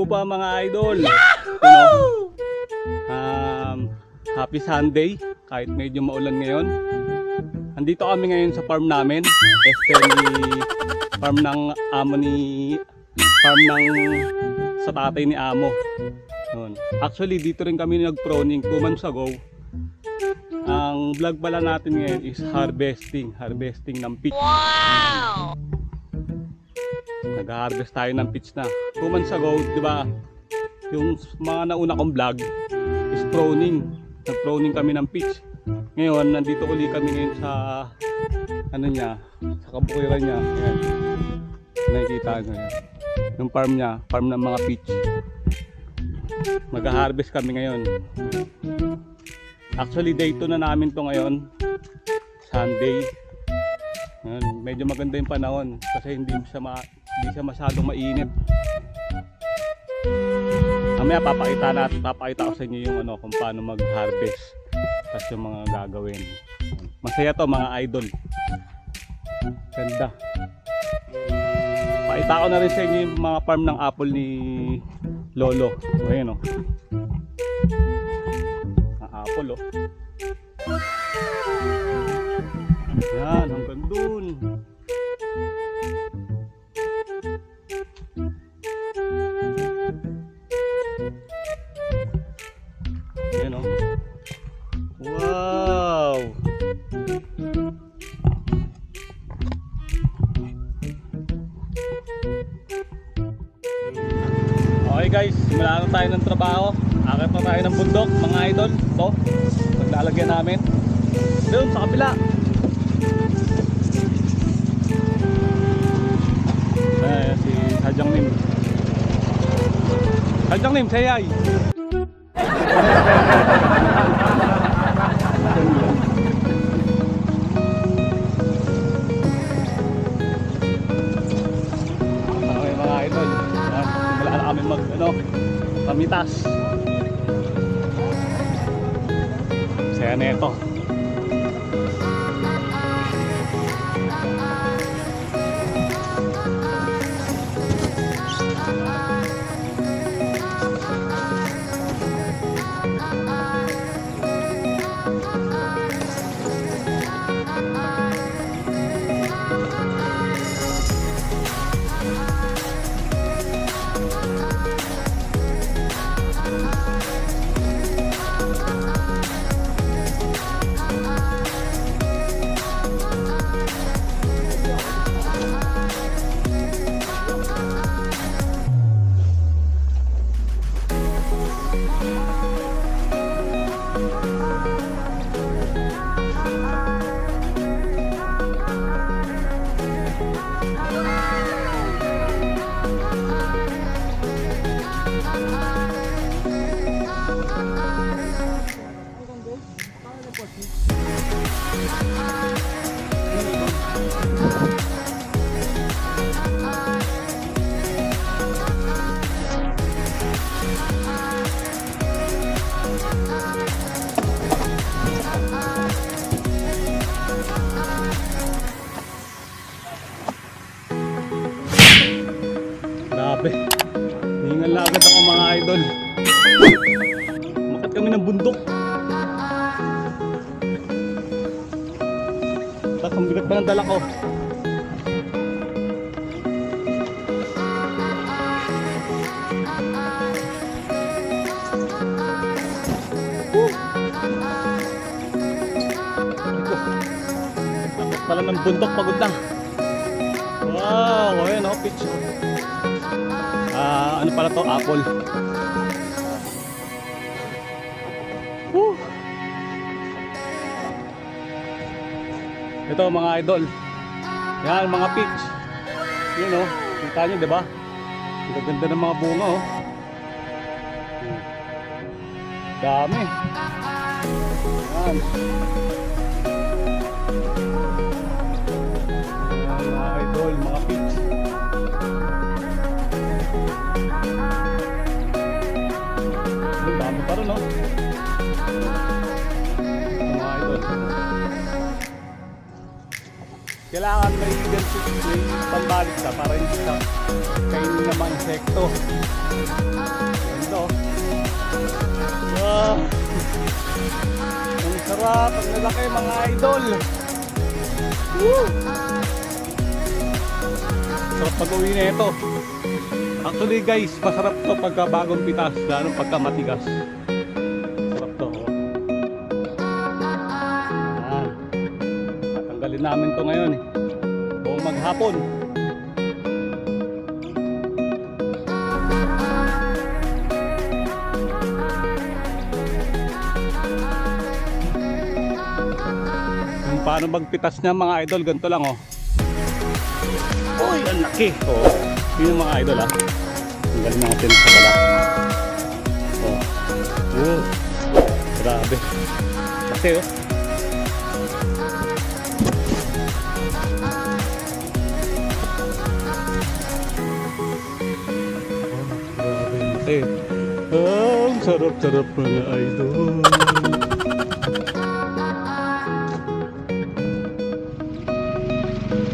lupa mga idol. You know, happy Sunday kahit medyo maulan ngayon. Andito kami ngayon sa farm namin. Farm ng amo ni sa tatay ni amo. Yun. Actually dito rin kami nag-proning 2 months ago. Ang vlog pala natin ngayon is harvesting ng peach. Wow! Nag-harvest tayo ng peach na 2 months ago, di ba? Yung mga nauna kong vlog is proning. Nag-proning kami ng peach. Ngayon, nandito uli kami ngayon sa ano niya, sa kabukiran niya. Ayan. Nakikita nyo yan. Yung farm niya, farm ng mga peach. Mag-harvest kami ngayon. Actually, day 2 na namin to ngayon. Sunday. Ayan. Medyo maganda yung panahon kasi hindi siya masyadong mainit. Mamaya papakita ko sa inyo yung ano, kung paano mag-harvest at yung mga gagawin. Masaya to mga idol. Ganda. Pakita ko na rin sa inyo yung mga farm ng apple ni Lolo. Ayan o. Ang apple o. Yan, hanggang dun. Ayan o. Wow! Okay guys, simula na tayo ng trabaho. Akit na tayo ng bundok mga idol. Ito, maglalagyan namin doon sa kabila. Ayan si Sadyang Nim. Sadyang Nim, sayay. Okay mga idol, simula na kami pamitas. Saya na ito. Hingal na agad ako mga idol. Makat kami ng bundok. Tapos ang bigat pa ng dala ko. Tapos pala ng bundok, pagod na. Wow, ayan o, peach. Ano pala to? Apple. Woo! Ito mga idol. Yan, mga peach. Yun o. Kita nyo, diba? Ang ganda ng mga bunga o. Dami. Yan. Yan mga idol, mga peach. Dami pa rin o. Mga idol. Kailangan may ganito, may pambalik ka para hindi ka kainin ng mga insekto. Ganda. Wow! Ang sarap, ang lalaki mga idol. Woo! Sarap pag-uwi na ito. Actually guys, masarap to pagka bagong pitas, lalo pagka matigas. Sarap to. Tatanggalin namin to ngayon eh. Buong maghapon. Yung paano magpitas niya mga idol, ganito lang oh. Uy, ang laki. Oh, yun yung mga idol ah. Tanggalin natin sa bala. Oh. Oh. Grabe. Laki oh. Ang sarap-sarap mga idol.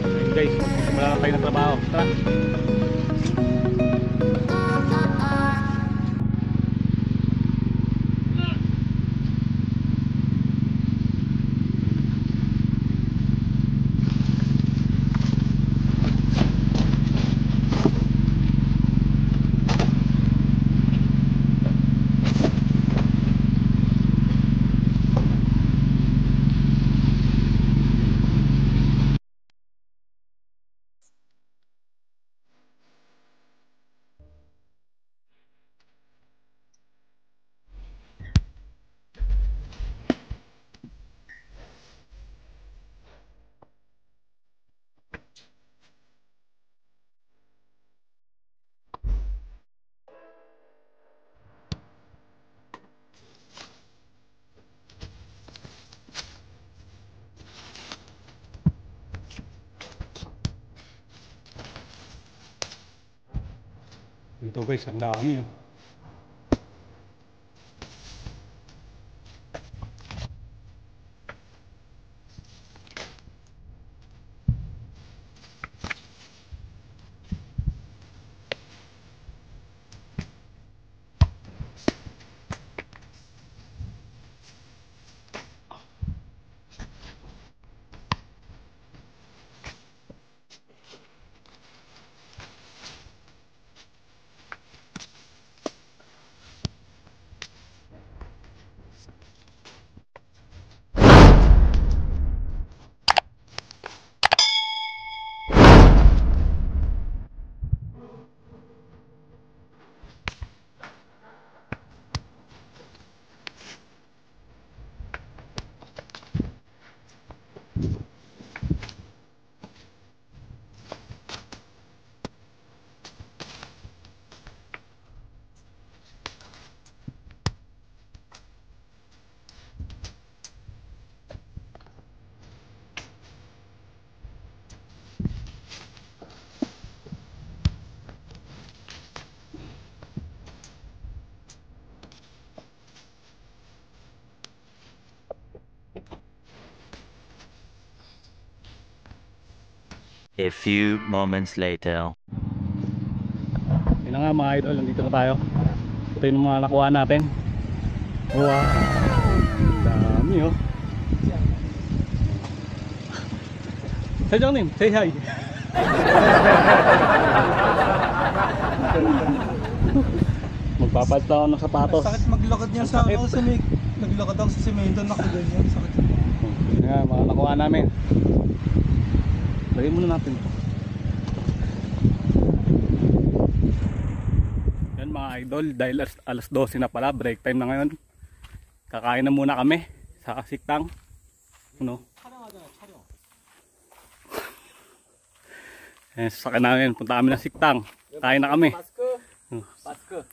Ayun guys, magsisimula na tayo ng trabaho. Tara. Ito guys, ang dami oh. A few moments later. Yun na nga mga idol, nandito na tayo. Ito yung mga nakuha natin. Wow! Dami oh. Sadyang say hi. Magpapalit ako ng sapatos. Sakit maglakad niya sa ako sa may naglakad ako sa semento nakaganyan sakit. Yun nga, mga nakuha namin. Lagay muna natin ito. Yan mga idol, dahil alas 12 na pala, break time na ngayon. Kakain na muna kami sa Siktang. Ano? Eh, sasakyan namin, punta kami ng Siktang. Kain na kami.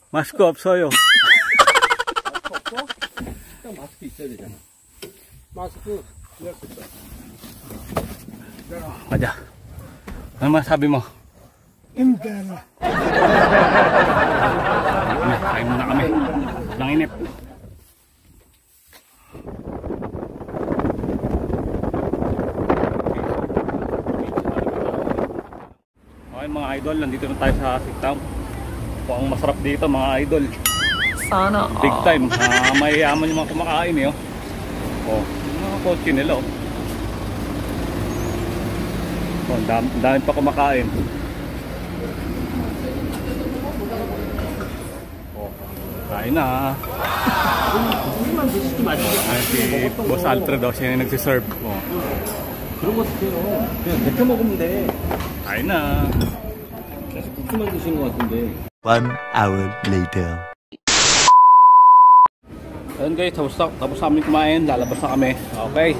마스크 없어요. 마스크 있어야 되잖아. 마스크 Kaja. Ano masabi mo? 힘들어. Kain muna kami. Lang inip. Okay mga idol, nandito na tayo sa Siktam. Mukhang masarap dito mga idol. Sana Big time. Mayayaman yung mga kumakain eh. Oh, yung mga kotse nila oh. Oh, dami pa kumakain. Oh, kain na. Ay, si Boss Alfred daw siya yung nagsiserve. Oh. 그런 거 드세요. 그냥 데펴 먹으면 돼. Kain na. 계속 국수만 드시는 것 같은데. 1 hour later. Ayun guys, tapos kami kumain, lalabas na kami. Okay.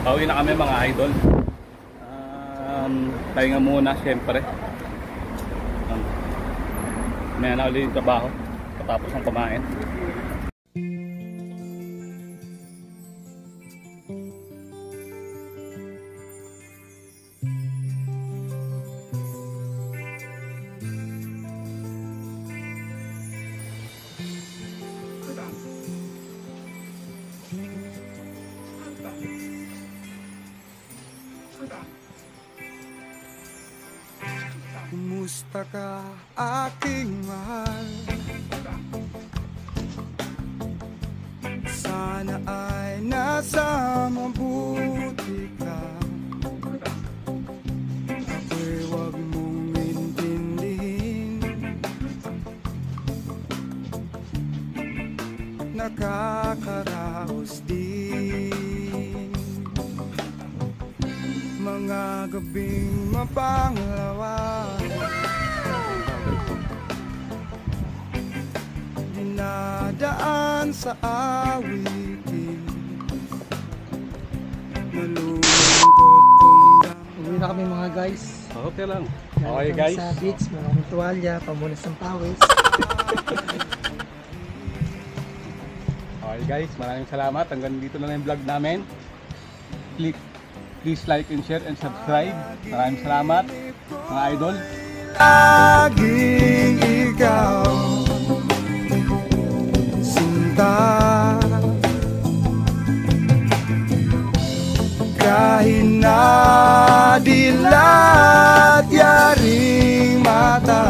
Pauwi na kami mga idol. Pahinga muna syempre. May na ulit yung trabaho patapos ng kumain. Kumusta ka aking mahal? Sana ay nasa mabuti ka. Ako'y huwag mong intindihin. Nakakaraos din mga gabing mapanglawan, dinadaan sa awitin, nalulungkot kong Uwi na kami mga guys. Okay lang. Galing Okay kami guys. Sa beach, maraming tuwalya, pamunas ng pawis. Okay guys, maraming salamat. Hanggang dito na lang yung vlog namin. Please like and share and subscribe. Maraming salamat mga idol. laging ikaw, sinta. Kahit na dilat yaring mata.